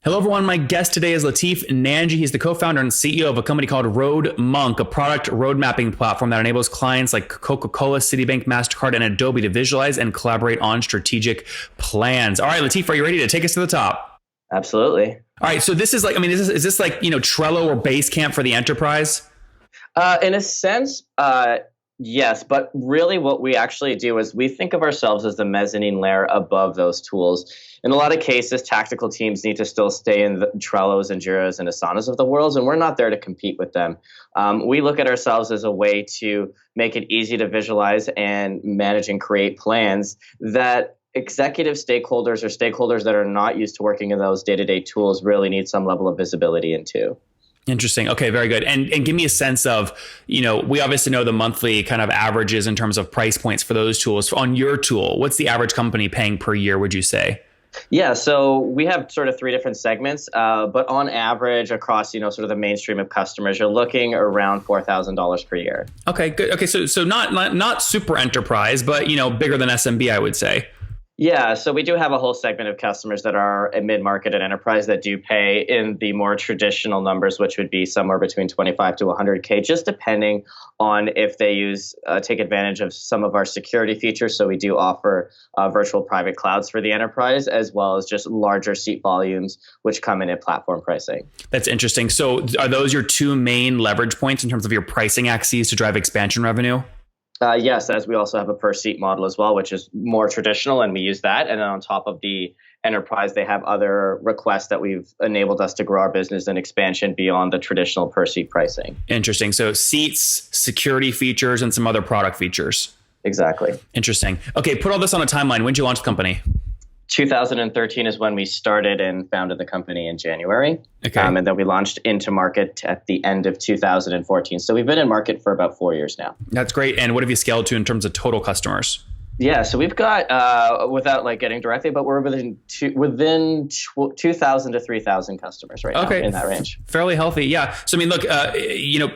Hello, everyone. My guest today is Latif Nanji. He's the co-founder and CEO of a company called Roadmunk, a product road mapping platform that enables clients like Coca-Cola, Citibank, MasterCard, and Adobe to visualize and collaborate on strategic plans. All right, Latif, are you ready to take us to the top? Absolutely. All right. So this is like, is this like, Trello or Basecamp for the enterprise? In a sense, yes, but really what we actually do is we think of ourselves as the mezzanine layer above those tools. In a lot of cases, tactical teams need to still stay in the Trellos and Jiras and Asanas of the world, and we're not there to compete with them. We look at ourselves as a way to make it easy to visualize and manage and create plans that executive stakeholders or stakeholders that are not used to working in those day-to-day tools really need some level of visibility into. Interesting. Okay, very good. And give me a sense of, we obviously know the monthly kind of averages in terms of price points for those tools. On your tool, what's the average company paying per year, would you say? Yeah, so we have sort of three different segments, but on average across, sort of the mainstream of customers, you're looking around $4,000 per year. Okay, good. Okay, so not super enterprise, but bigger than SMB, I would say. Yeah, so we do have a whole segment of customers that are a mid-market and enterprise that do pay in the more traditional numbers, which would be somewhere between 25 to 100K, just depending on if they take advantage of some of our security features. So we do offer virtual private clouds for the enterprise, as well as just larger seat volumes, which come in at platform pricing. That's interesting. So are those your two main leverage points in terms of your pricing axes to drive expansion revenue? Yes, as we also have a per seat model as well, which is more traditional, and we use that. And then on top of the enterprise, they have other requests that we've enabled us to grow our business and expansion beyond the traditional per seat pricing. Interesting. So seats, security features, and some other product features. Exactly. Interesting. Okay, put all this on a timeline. When did you launch the company? 2013 is when we started and founded the company in January. Okay. And then we launched into market at the end of 2014. So we've been in market for about 4 years now. That's great. And what have you scaled to in terms of total customers? Yeah, so we've got, without getting directly, but we're within 2,000 to 3,000 customers right now in that range. Fairly healthy. Yeah. So, look,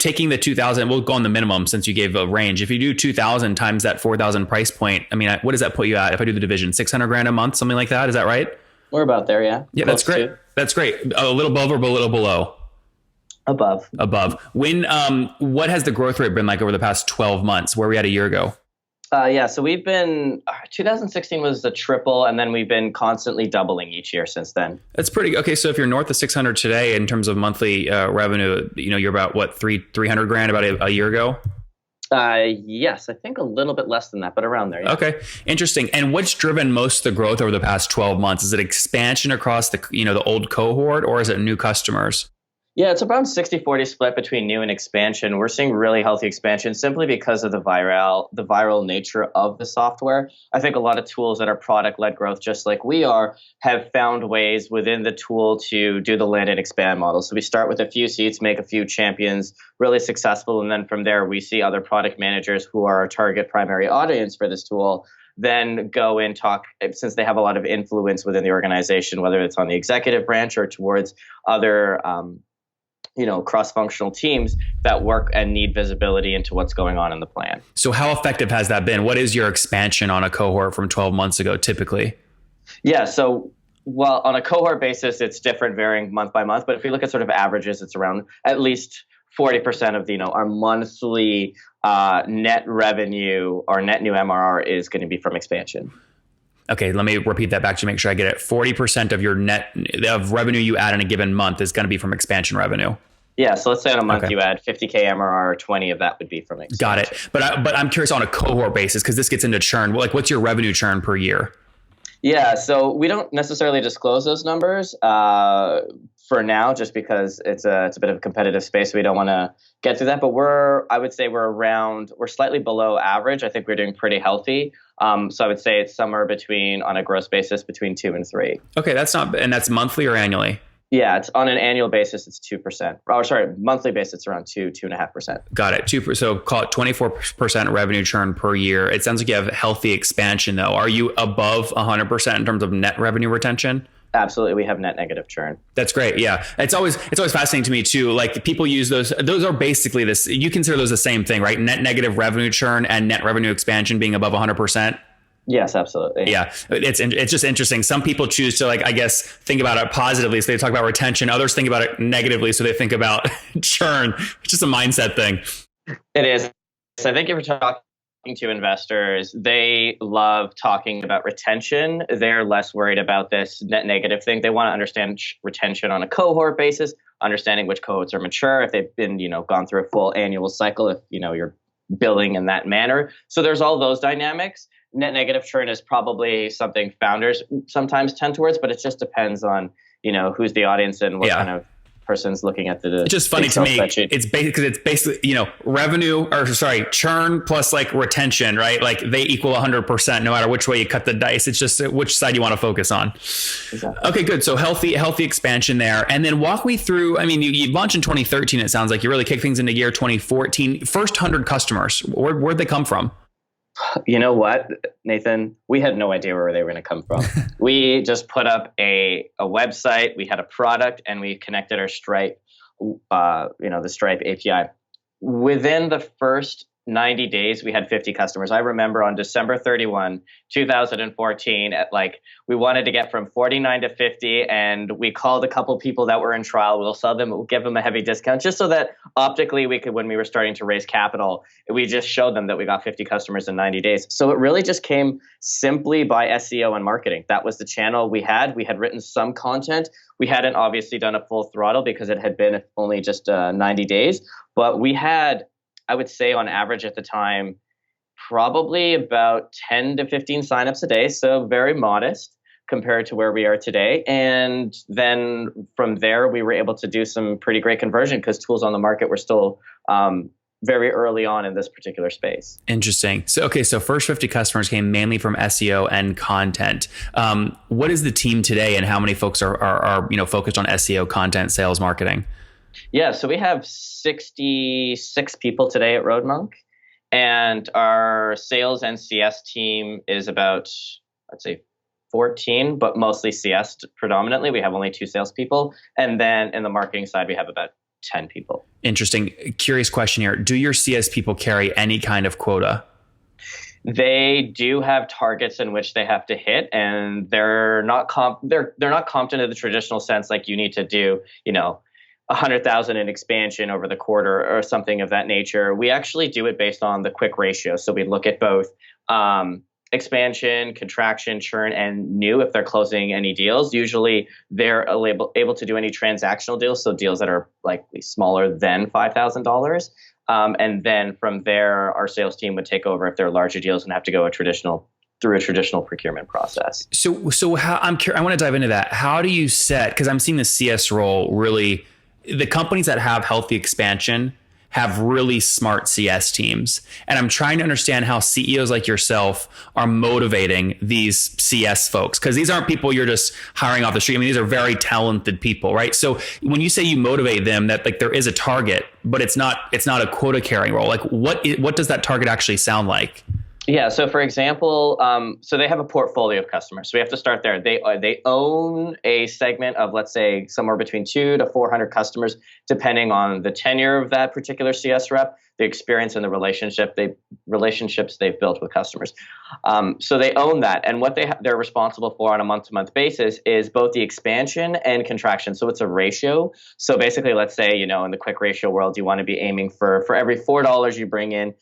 taking the 2,000, we'll go on the minimum since you gave a range. If you do 2,000 times that 4,000 price point, what does that put you at? If I do the division, 600 grand a month, something like that. Is that right? We're about there. Yeah. Yeah, that's great. That's great. A little above or a little below? Above. What has the growth rate been like over the past 12 months? Where were we at a year ago? So we've been, 2016 was the triple, and then we've been constantly doubling each year since then. That's pretty, okay. So if you're north of 600 today in terms of monthly revenue, you're about what, 300 grand about a year ago? Yes, I think a little bit less than that, but around there. Yeah. Okay. Interesting. And what's driven most of the growth over the past 12 months? Is it expansion across the old cohort, or is it new customers? Yeah, it's around 60-40 split between new and expansion. We're seeing really healthy expansion simply because of the viral nature of the software. I think a lot of tools that are product-led growth, just like we are, have found ways within the tool to do the land and expand model. So we start with a few seats, make a few champions really successful, and then from there we see other product managers who are our target primary audience for this tool then go and talk, since they have a lot of influence within the organization, whether it's on the executive branch or towards other cross-functional teams that work and need visibility into what's going on in the plan. So how effective has that been? What is your expansion on a cohort from 12 months ago typically? Yeah, so on a cohort basis, it's different, varying month by month. But if we look at sort of averages, it's around at least 40% of our monthly net revenue or net new MRR is going to be from expansion. Okay, let me repeat that back to make sure I get it. 40% of your net of revenue you add in a given month is going to be from expansion revenue. Yeah, so let's say on a month you add 50K MRR, 20 of that would be from expansion. Got it. But I'm curious on a cohort basis, because this gets into churn. What's your revenue churn per year? Yeah, so we don't necessarily disclose those numbers for now, just because it's a bit of a competitive space. We don't want to get through that, but I would say we're slightly below average. I think we're doing pretty healthy. So I would say it's somewhere between, on a gross basis, between 2 and 3. Okay, and that's monthly or annually? Yeah, it's on an annual basis, it's 2%. Oh, sorry, monthly basis, it's around 2.5%. Got it. 2%. So call it 24% revenue churn per year. It sounds like you have healthy expansion though. Are you above 100% in terms of net revenue retention? Absolutely, we have net negative churn. That's great. Yeah, it's always fascinating to me too. Like people use those are basically this. You consider those the same thing, right? Net negative revenue churn and net revenue expansion being above 100%. Yes, absolutely. Yeah, it's just interesting. Some people choose to, like, I guess, think about it positively, so they talk about retention. Others think about it negatively, so they think about churn. It's just a mindset thing. It is. So I think if you're talking to investors, they love talking about retention. They're less worried about this net negative thing. They want to understand retention on a cohort basis, understanding which cohorts are mature, if they've been, gone through a full annual cycle, if, you're billing in that manner. So there's all those dynamics. Net negative churn is probably something founders sometimes tend towards, but it just depends on, who's the audience and what kind of person's looking at the. It's just funny to me. It's basically, churn plus like retention, right? Like they equal 100% no matter which way you cut the dice. It's just which side you want to focus on. Exactly. Okay, good. So healthy expansion there. And then walk me through, I mean, you launched in 2013. It sounds like you really kicked things into gear 2014. First 100 customers, where'd they come from? You know what, Nathan? We had no idea where they were going to come from. We just put up a website. We had a product, and we connected our Stripe, the Stripe API. Within the first 90 days, we had 50 customers. I remember on December 31, 2014, we wanted to get from 49 to 50, and we called a couple people that were in trial. We'll give them a heavy discount just so that optically we could, when we were starting to raise capital, we just showed them that we got 50 customers in 90 days. So it really just came simply by SEO and marketing. That was the channel we had. We had written some content. We hadn't obviously done a full throttle because it had been only just 90 days, but we had, I would say on average at the time, probably about 10 to 15 signups a day. So very modest compared to where we are today. And then from there, we were able to do some pretty great conversion because tools on the market were still very early on in this particular space. Interesting. So first 50 customers came mainly from SEO and content. What is the team today, and how many folks are focused on SEO, content, sales, marketing? Yeah, so we have 66 people today at Roadmunk, and our sales and CS team is about, I'd say, 14, but mostly CS predominantly. We have only 2 salespeople, and then in the marketing side, we have about 10 people. Interesting. Curious question here. Do your CS people carry any kind of quota? They do have targets in which they have to hit, and they're not they're not comped into the traditional sense like you need to do, 100,000 in expansion over the quarter or something of that nature. We actually do it based on the quick ratio. So we look at both expansion, contraction, churn, and new if they're closing any deals. Usually they're able to do any transactional deals, so deals that are likely smaller than $5,000. And then from there, our sales team would take over if they're larger deals and have to go through a traditional procurement process. So how, I want to dive into that. How do you set, because I'm seeing the CS role really, the companies that have healthy expansion have really smart CS teams. And I'm trying to understand how CEOs like yourself are motivating these CS folks, because these aren't people you're just hiring off the street. I mean, these are very talented people, right? So when you say you motivate them, that like there is a target, but it's not a quota carrying role. Like what does that target actually sound like? Yeah. So for example, so they have a portfolio of customers. So we have to start there. They own a segment of, let's say, somewhere between 200 to 400 customers, depending on the tenure of that particular CS rep, the experience and the relationships they've built with customers. So they own that, and what they're responsible for on a month-to-month basis is both the expansion and contraction. So it's a ratio. So basically, let's say, in the quick ratio world, you want to be aiming for every $4 you bring in,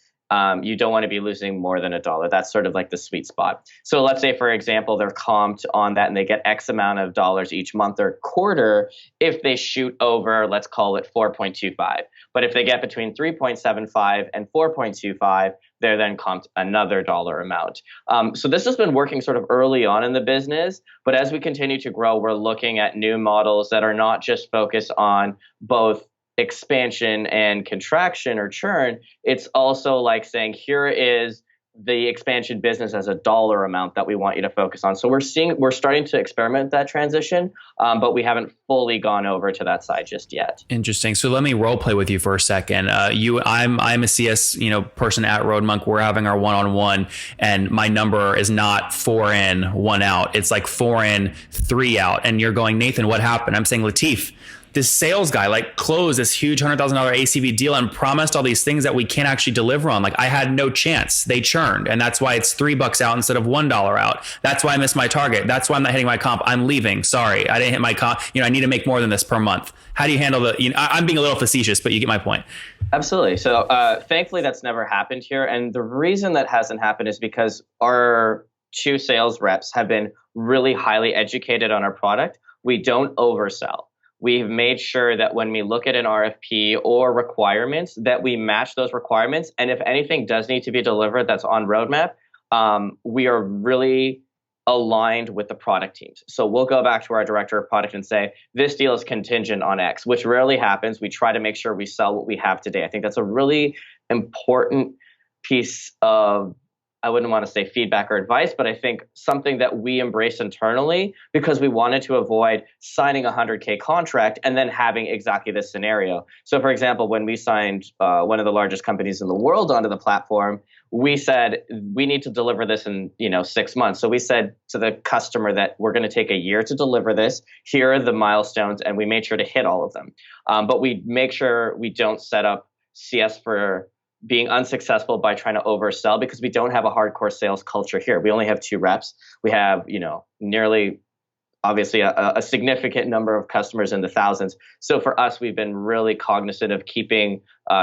you don't want to be losing more than $1. That's sort of like the sweet spot. So let's say, for example, they're comped on that and they get X amount of dollars each month or quarter if they shoot over, let's call it 4.25. But if they get between 3.75 and 4.25, they're then comped another dollar amount. So this has been working sort of early on in the business. But as we continue to grow, we're looking at new models that are not just focused on both expansion and contraction or churn. It's also like saying, here is the expansion business as a dollar amount that we want you to focus on. So we're starting to experiment that transition, but we haven't fully gone over to that side just yet. Interesting. So let me role play with you for a second. I'm a CS person at Roadmunk. We're having our one-on-one, and my number is not 4 in, 1 out. It's like 4 in, 3 out. And you're going, Nathan, what happened? I'm saying, Latif, this sales guy like closed this huge $100,000 ACV deal and promised all these things that we can't actually deliver on. Like I had no chance. They churned. And that's why it's $3 out instead of $1 out. That's why I missed my target. That's why I'm not hitting my comp. I'm leaving. Sorry, I didn't hit my comp. I need to make more than this per month. How do you handle I'm being a little facetious, but you get my point. Absolutely. So thankfully that's never happened here. And the reason that hasn't happened is because our 2 sales reps have been really highly educated on our product. We don't oversell. We've made sure that when we look at an RFP or requirements, that we match those requirements. And if anything does need to be delivered that's on roadmap, we are really aligned with the product teams. So we'll go back to our director of product and say, this deal is contingent on X, which rarely happens. We try to make sure we sell what we have today. I think that's a really important piece of, I wouldn't want to say feedback or advice, but I think something that we embrace internally because we wanted to avoid signing a 100K contract and then having exactly this scenario. So for example, when we signed one of the largest companies in the world onto the platform, we said, we need to deliver this in 6 months. So we said to the customer that we're going to take a year to deliver this. Here are the milestones, and we made sure to hit all of them. But we make sure we don't set up CS for being unsuccessful by trying to oversell because we don't have a hardcore sales culture here. We only have 2 reps. We have, nearly obviously a significant number of customers in the thousands. So for us, we've been really cognizant of keeping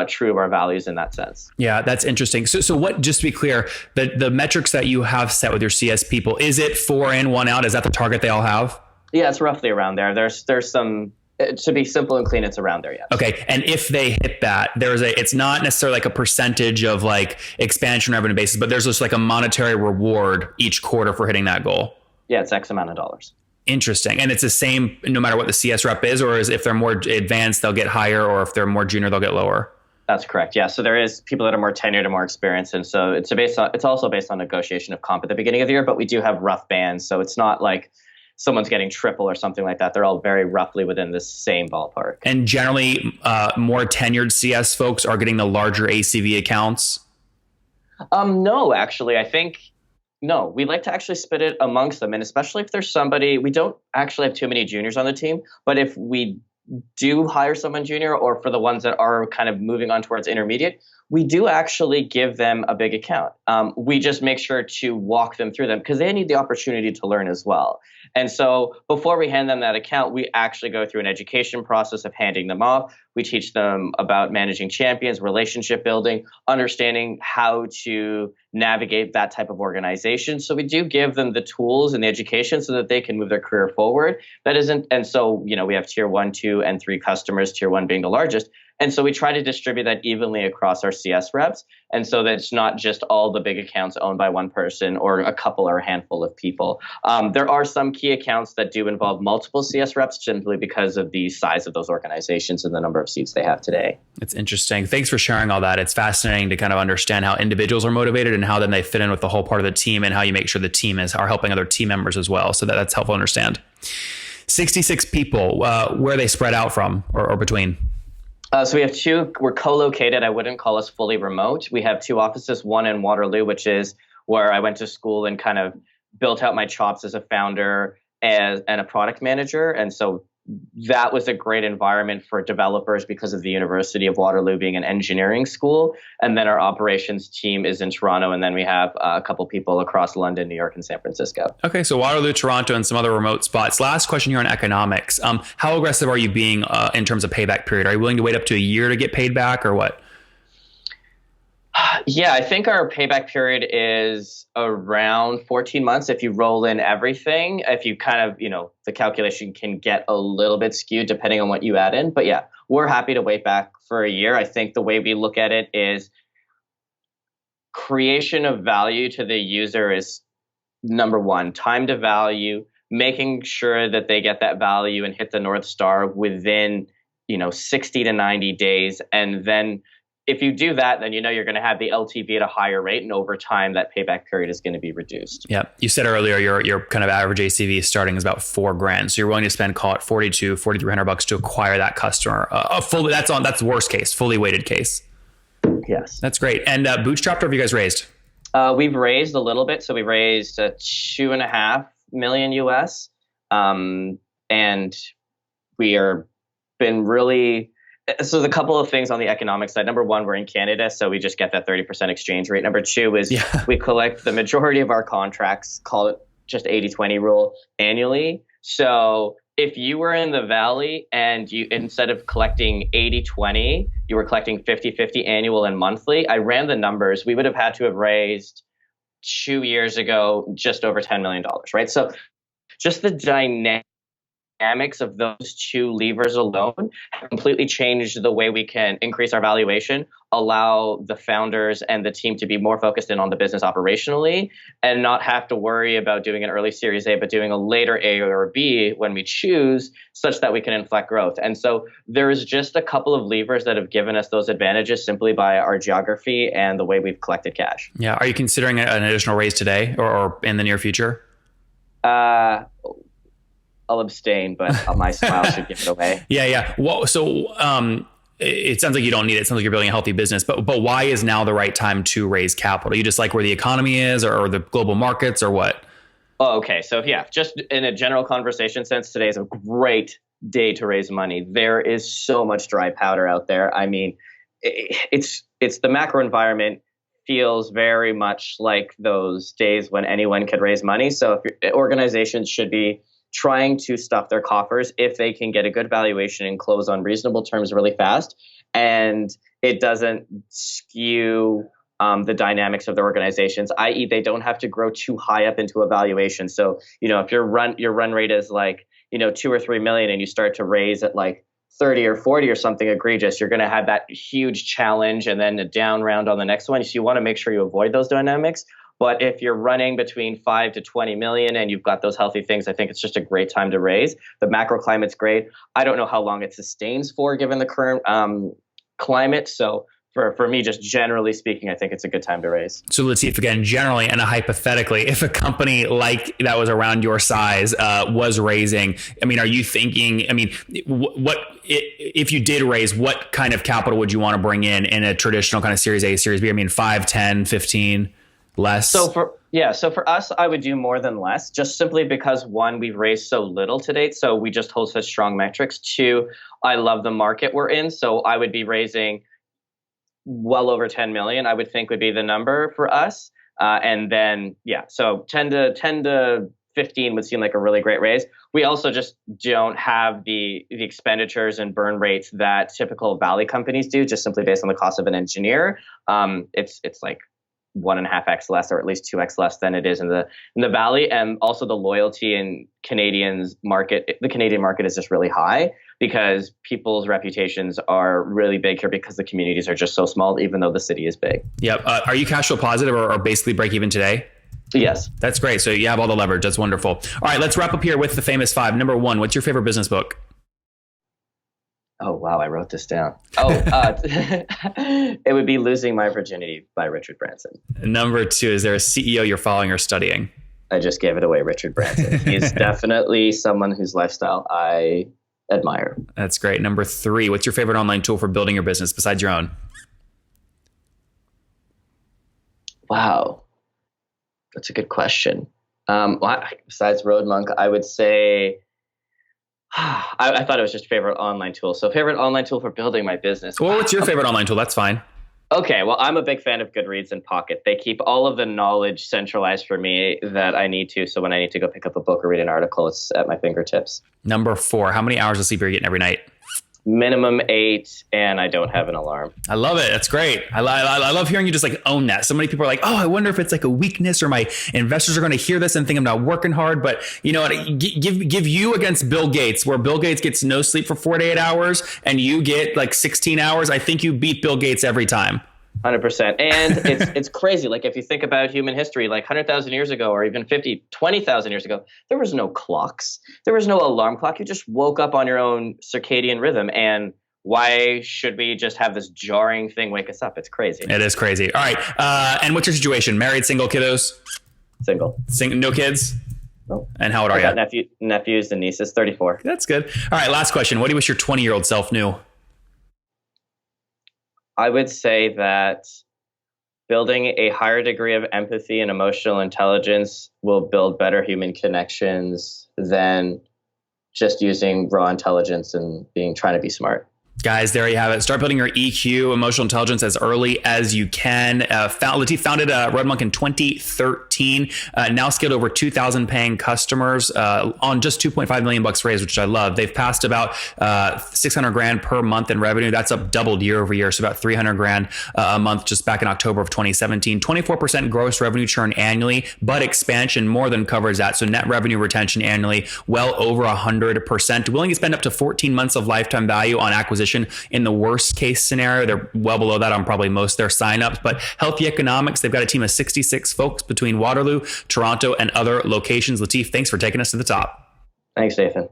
true of our values in that sense. Yeah, that's interesting. So what, just to be clear, the metrics that you have set with your CS people, is it 4 in, 1 out? Is that the target they all have? Yeah, it's roughly around there. There's some, to be simple and clean, it's around there, yes. Okay. And if they hit that, it's not necessarily like a percentage of like expansion revenue basis, but there's just like a monetary reward each quarter for hitting that goal. Yeah, it's X amount of dollars. Interesting. And it's the same no matter what the CS rep is, or is if they're more advanced, they'll get higher, or if they're more junior, they'll get lower? That's correct. Yeah. So there is people that are more tenured and more experienced. And so it's also based on negotiation of comp at the beginning of the year, but we do have rough bands. So it's not like someone's getting triple or something like that. They're all very roughly within the same ballpark. And generally, more tenured CS folks are getting the larger ACV accounts? No, actually, no, we like to actually split it amongst them. And especially if there's somebody, we don't actually have too many juniors on the team, but if we do hire someone junior, or for the ones that are kind of moving on towards intermediate, we do actually give them a big account. We just make sure to walk them through them because they need the opportunity to learn as well. And so before we hand them that account, we actually go through an education process of handing them off. We teach them about managing champions, relationship building, understanding how to navigate that type of organization. So we do give them the tools and the education so that they can move their career forward. And so, we have tier 1, 2, and 3 customers, tier 1 being the largest. And so we try to distribute that evenly across our CS reps. And so that it's not just all the big accounts owned by one person or a couple or a handful of people. There are some key accounts that do involve multiple CS reps simply because of the size of those organizations and the number of seats they have today. It's interesting. Thanks for sharing all that. It's fascinating to kind of understand how individuals are motivated and how then they fit in with the whole part of the team and how you make sure the team are helping other team members as well. So that's helpful to understand. 66 people, where are they spread out from or between? So we have 2, we're co-located. I wouldn't call us fully remote. We have 2 offices, one in Waterloo, which is where I went to school and kind of built out my chops as a founder and a product manager. And so that was a great environment for developers because of the University of Waterloo being an engineering school. And then our operations team is in Toronto. And then we have a couple people across London, New York, and San Francisco. Okay, so Waterloo, Toronto, and some other remote spots. Last question here on economics. How aggressive are you being in terms of payback period? Are you willing to wait up to a year to get paid back or what? Yeah, I think our payback period is around 14 months if you roll in everything. If you kind of, the calculation can get a little bit skewed depending on what you add in. But yeah, we're happy to wait back for a year. I think the way we look at it is creation of value to the user is number 1, time to value, making sure that they get that value and hit the North Star within, 60 to 90 days. And then if you do that, then you're going to have the LTV at a higher rate, and over time that payback period is going to be reduced. Yeah, you said earlier your kind of average ACV starting is about $4,000, so you're willing to spend, call it $4,300 to acquire that customer. That's worst case, fully weighted case. Yes, that's great. And bootstrapped, or have you guys raised? We've raised a little bit, so we raised $2.5 million US, and we are been really, so there's a couple of things on the economic side. Number one, we're in Canada, so we just get that 30% exchange rate. Number two is we collect the majority of our contracts, call it just 80-20 rule, annually. So if you were in the Valley and you, instead of collecting 80-20, you were collecting 50-50 annual and monthly, I ran the numbers. We would have had to have raised 2 years ago just over $10 million, right? So just the dynamics of those two levers alone have completely changed the way we can increase our valuation, allow the founders and the team to be more focused in on the business operationally, and not have to worry about doing an early Series A, but doing a later A or B when we choose, such that we can inflect growth. And so there is just a couple of levers that have given us those advantages simply by our geography and the way we've collected cash. Yeah. Are you considering an additional raise today or in the near future? I'll abstain, but my smile should give it away. Yeah. Well, so it sounds like you don't need it. It sounds like you're building a healthy business, but why is now the right time to raise capital? You just like where the economy is or the global markets or what? Oh, okay. So yeah, just in a general conversation sense, today is a great day to raise money. There is so much dry powder out there. I mean, it's the macro environment feels very much like those days when anyone could raise money. So if organizations should be trying to stuff their coffers if they can get a good valuation and close on reasonable terms really fast, and it doesn't skew the dynamics of the organizations, i.e. they don't have to grow too high up into a valuation. So, if your run rate is like, 2 or 3 million and you start to raise at like 30 or 40 or something egregious, you're going to have that huge challenge and then a down round on the next one. So you want to make sure you avoid those dynamics. But if you're running between 5 to 20 million and you've got those healthy things, I think it's just a great time to raise. The macro climate's great. I don't know how long it sustains for given the current climate. So for me, just generally speaking, I think it's a good time to raise. So Latif, again, generally and hypothetically, if a company like that was around your size was raising, I mean, are you thinking, what if you did raise, what kind of capital would you want to bring in a traditional kind of Series A, Series B? I mean, 5, 10, 15? Less? So for us, I would do more than less, just simply because one, we've raised so little to date. So we just hold such strong metrics. Two, I love the market we're in. So I would be raising well over 10 million, I would think would be the number for us. And then, so 10 to 15 would seem like a really great raise. We also just don't have the expenditures and burn rates that typical Valley companies do, just simply based on the cost of an engineer. It's like 1.5x less, or at least 2x less than it is in the Valley. And also the loyalty in the Canadian market is just really high because people's reputations are really big here because the communities are just so small, even though the city is big. Yep. Are you cash flow positive or basically break even today? Yes. That's great. So you have all the leverage. That's wonderful. All right, let's wrap up here with the famous 5. Number 1, what's your favorite business book? Oh, wow. I wrote this down. It would be Losing My Virginity by Richard Branson. Number 2, is there a CEO you're following or studying? I just gave it away, Richard Branson. He's definitely someone whose lifestyle I admire. That's great. Number 3, what's your favorite online tool for building your business besides your own? Wow. That's a good question. Besides Roadmunk, I would say... I thought it was just favorite online tool. So favorite online tool for building my business. Well, what's your favorite online tool? That's fine. Okay, well, I'm a big fan of Goodreads and Pocket. They keep all of the knowledge centralized for me that I need to. So when I need to go pick up a book or read an article, it's at my fingertips. Number 4, how many hours of sleep are you getting every night? Minimum 8, and I don't have an alarm. I love it. That's great. I love hearing you just like own that. So many people are like, oh, I wonder if it's like a weakness or my investors are going to hear this and think I'm not working hard. But you know what? Give you against Bill Gates, where Bill Gates gets no sleep for 4 to 8 hours and you get like 16 hours. I think you beat Bill Gates every time. 100%. And it's crazy. Like if you think about human history, like 100,000 years ago, or even 20,000 years ago, there was no clocks. There was no alarm clock. You just woke up on your own circadian rhythm. And why should we just have this jarring thing wake us up? It's crazy. It is crazy. All right. And what's your situation? Married, single, kiddos? Single. No kids? Nope. And how old are you? I got nephews and nieces, 34. That's good. All right. Last question. What do you wish your 20-year-old self knew? I would say that building a higher degree of empathy and emotional intelligence will build better human connections than just using raw intelligence and trying to be smart. Guys, there you have it. Start building your EQ, emotional intelligence, as early as you can. Latif founded Roadmunk in 2013, now scaled over 2,000 paying customers on just $2.5 million raised, which I love. They've passed about 600 grand per month in revenue. That's up doubled year over year, so about 300 grand a month just back in October of 2017. 24% gross revenue churn annually, but expansion more than covers that. So net revenue retention annually, well over 100%. Willing to spend up to 14 months of lifetime value on acquisition. In the worst case scenario, they're well below that on probably most of their signups, but healthy economics. They've got a team of 66 folks between Waterloo, Toronto, and other locations. Latif, thanks for taking us to the top. Thanks, Nathan.